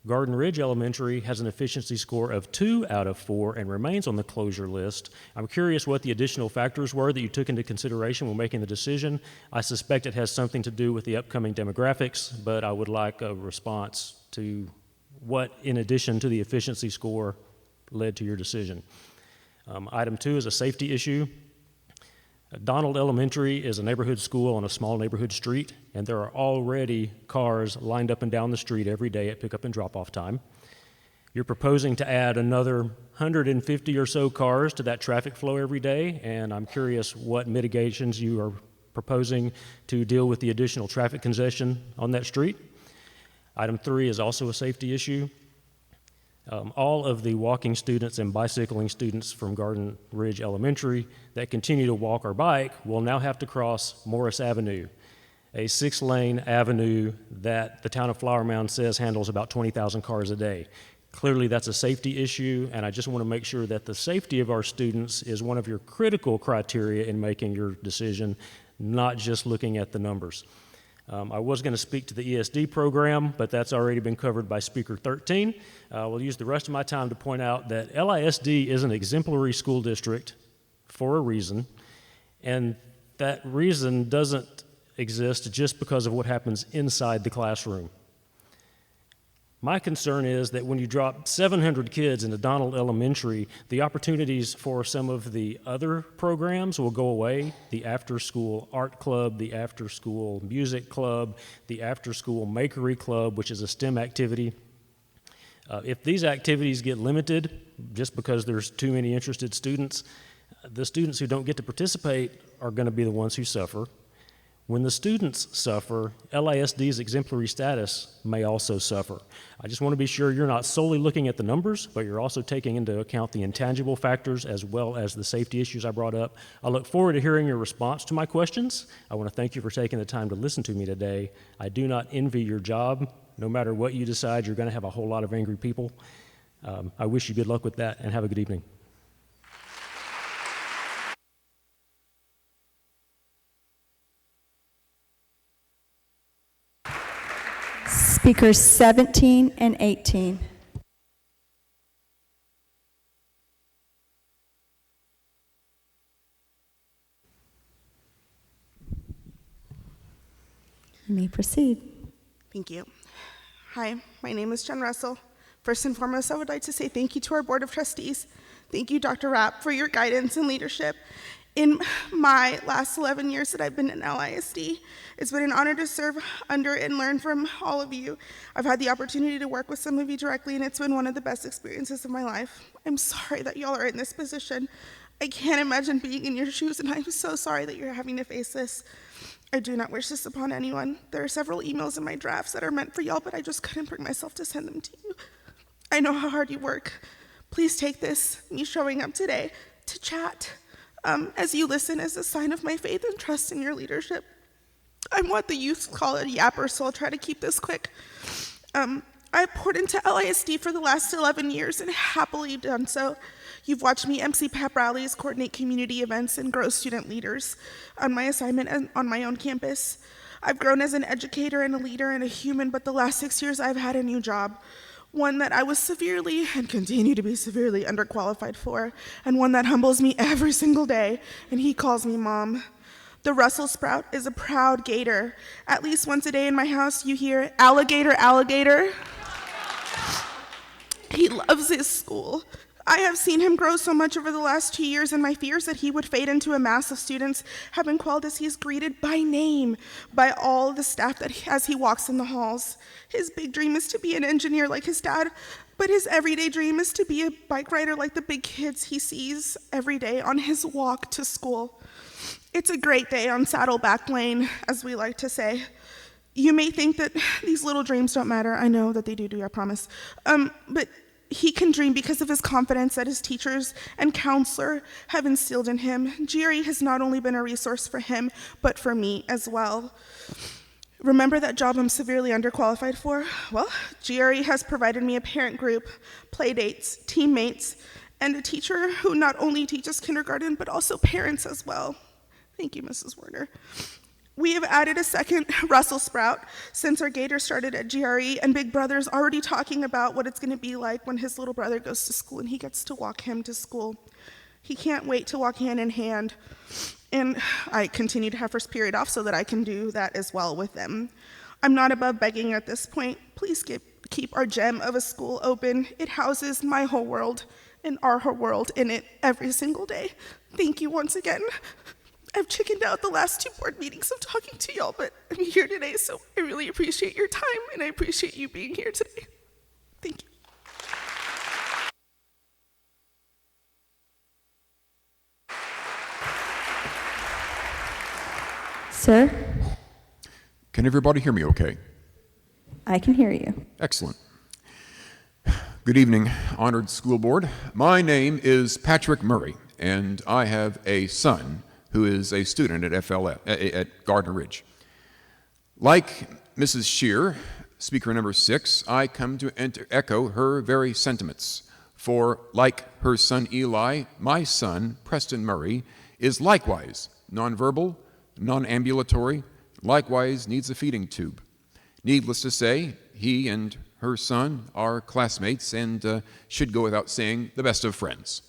Garden Ridge Elementary has an efficiency score of 2 out of 4 and remains on the closure list. I'm curious what the additional factors were that you took into consideration when making the decision. I suspect it has something to do with the upcoming demographics, but I would like a response to what, in addition to the efficiency score, led to your decision. Item 2 is a safety issue. Donald Elementary is a neighborhood school on a small neighborhood street, and there are already cars lined up and down the street every day at pickup and drop-off time. You're proposing to add another 150 or so cars to that traffic flow every day, and I'm curious what mitigations you are proposing to deal with the additional traffic congestion on that street. Item 3 is also a safety issue. All of the walking students and bicycling students from Garden Ridge Elementary that continue to walk or bike will now have to cross Morris Avenue, a 6-lane avenue that the town of Flower Mound says handles about 20,000 cars a day. Clearly that's a safety issue, and I just want to make sure that the safety of our students is one of your critical criteria in making your decision, not just looking at the numbers. I was going to speak to the ESD program, but that's already been covered by Speaker 13. We'll use the rest of my time to point out that LISD is an exemplary school district for a reason, and that reason doesn't exist just because of what happens inside the classroom. My concern is that when you drop 700 kids into Donald Elementary, the opportunities for some of the other programs will go away. The after-school art club, the after-school music club, the after-school makery club, which is a STEM activity. If these activities get limited just because there's too many interested students, the students who don't get to participate are going to be the ones who suffer. When the students suffer, LISD's exemplary status may also suffer. I just want to be sure you're not solely looking at the numbers, but you're also taking into account the intangible factors as well as the safety issues I brought up. I look forward to hearing your response to my questions. I want to thank you for taking the time to listen to me today. I do not envy your job. No matter what you decide, you're going to have a whole lot of angry people. I wish you good luck with that, and have a good evening. Speakers 17 and 18. You may proceed. Thank you. Hi, my name is Jen Russell. First and foremost, I would like to say thank you to our Board of Trustees. Thank you, Dr. Rapp, for your guidance and leadership. In my last 11 years that I've been in LISD, it's been an honor to serve under and learn from all of you. I've had the opportunity to work with some of you directly, and it's been one of the best experiences of my life. I'm sorry that y'all are in this position. I can't imagine being in your shoes, and I'm so sorry that you're having to face this. I do not wish this upon anyone. There are several emails in my drafts that are meant for y'all, but I just couldn't bring myself to send them to you. I know how hard you work. Please take this, me showing up today, to chat. As you listen, as a sign of my faith and trust in your leadership. I'm what the youth call a yapper, so I'll try to keep this quick. I've poured into LISD for the last 11 years and happily done so. You've watched me MC pep rallies, coordinate community events, and grow student leaders on my assignment and on my own campus. I've grown as an educator and a leader and a human, but the last 6 years I've had a new job. One that I was severely and continue to be severely underqualified for, and one that humbles me every single day, and he calls me mom. The Russell Sprout is a proud Gator. At least once a day in my house, you hear, alligator, alligator. He loves his school. I have seen him grow so much over the last 2 years, and my fears that he would fade into a mass of students have been quelled as he is greeted by name by all the staff as he walks in the halls. His big dream is to be an engineer like his dad, but his everyday dream is to be a bike rider like the big kids he sees every day on his walk to school. It's a great day on Saddleback Lane, as we like to say. You may think that these little dreams don't matter. I know that they do, I promise. But he can dream because of his confidence that his teachers and counselor have instilled in him. GRE has not only been a resource for him, but for me as well. Remember that job I'm severely underqualified for? Well, GRE has provided me a parent group, play dates, teammates, and a teacher who not only teaches kindergarten, but also parents as well. Thank you, Mrs. Werner. We have added a second Russell Sprout since our Gator started at GRE, and Big Brother's already talking about what it's going to be like when his little brother goes to school and he gets to walk him to school. He can't wait to walk hand in hand, and I continue to have first period off so that I can do that as well with them. I'm not above begging at this point. Please keep our gem of a school open. It houses my whole world and our whole world in it every single day. Thank you once again. I've chickened out the last 2 board meetings of talking to y'all, but I'm here today, so I really appreciate your time, and I appreciate you being here today. Thank you. Sir, Can everybody hear me okay? I can hear you. Excellent. Good evening, honored school board. My name is Patrick Murray, and I have a son who is a student at Gardner Ridge. Like Mrs. Shear, speaker number 6, I come to echo her very sentiments. For like her son Eli, my son, Preston Murray, is likewise nonverbal, non-ambulatory, likewise needs a feeding tube. Needless to say, he and her son are classmates and should go without saying, the best of friends.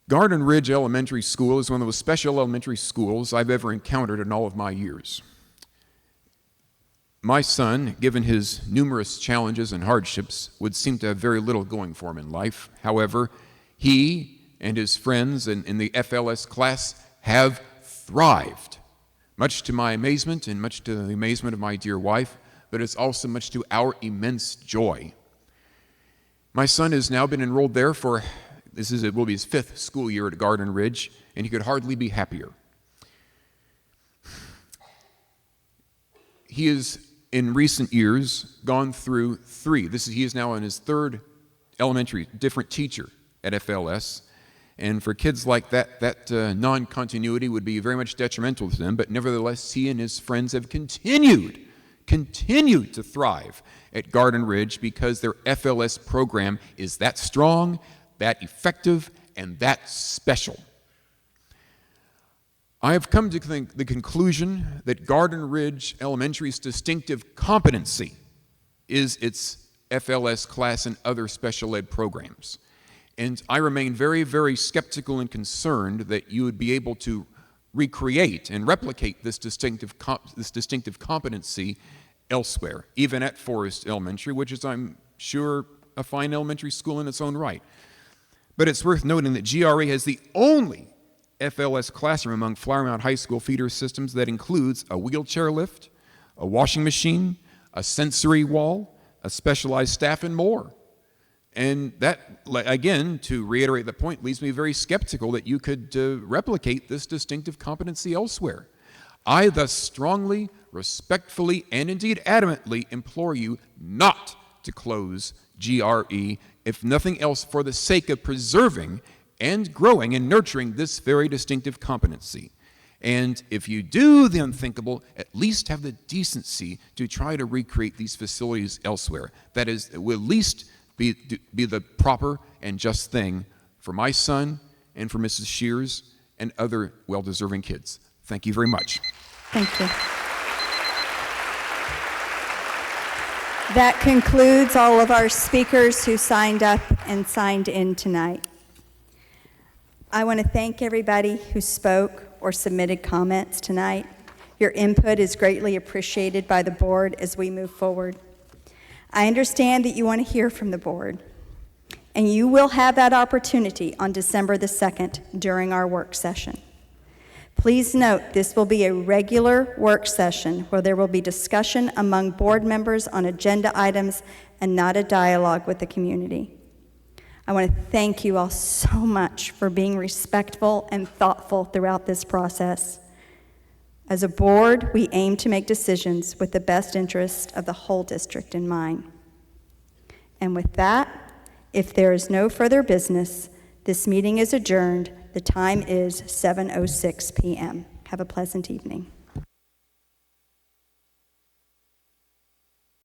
Garden Ridge Elementary School is one of the most special elementary schools I've ever encountered in all of my years. My son, given his numerous challenges and hardships, would seem to have very little going for him in life. However, he and his friends in the FLS class have thrived, much to my amazement and much to the amazement of my dear wife, but it's also much to our immense joy. My son has now been enrolled there for it will be his 5th school year at Garden Ridge, and he could hardly be happier. He has, in recent years, gone through 3. He is now in his 3rd elementary, different teacher at FLS. And for kids like that non-continuity would be very much detrimental to them, but nevertheless, he and his friends have continued to thrive at Garden Ridge because their FLS program is that strong, that effective, and that special. I have come to the conclusion that Garden Ridge Elementary's distinctive competency is its FLS class and other special ed programs. And I remain very, very skeptical and concerned that you would be able to recreate and replicate this distinctive competency elsewhere, even at Forest Elementary, which is, I'm sure, a fine elementary school in its own right. But it's worth noting that GRE has the only FLS classroom among Flower Mound High School feeder systems that includes a wheelchair lift, a washing machine, a sensory wall, a specialized staff, and more. And that, again, to reiterate the point, leaves me very skeptical that you could replicate this distinctive competency elsewhere. I thus strongly, respectfully, and indeed adamantly implore you not to close GRE, if nothing else for the sake of preserving and growing and nurturing this very distinctive competency. And if you do the unthinkable, at least have the decency to try to recreate these facilities elsewhere. That is, it will at least be the proper and just thing for my son and for Mrs. Shears and other well-deserving kids. Thank you very much. Thank you. That concludes all of our speakers who signed up and signed in tonight. I want to thank everybody who spoke or submitted comments tonight. Your input is greatly appreciated by the board as we move forward. I understand that you want to hear from the board, and you will have that opportunity on December the 2nd during our work session. Please note this will be a regular work session where there will be discussion among board members on agenda items and not a dialogue with the community. I want to thank you all so much for being respectful and thoughtful throughout this process. As a board, we aim to make decisions with the best interest of the whole district in mind. And with that, if there is no further business, this meeting is adjourned. The time is 7:06 p.m. Have a pleasant evening.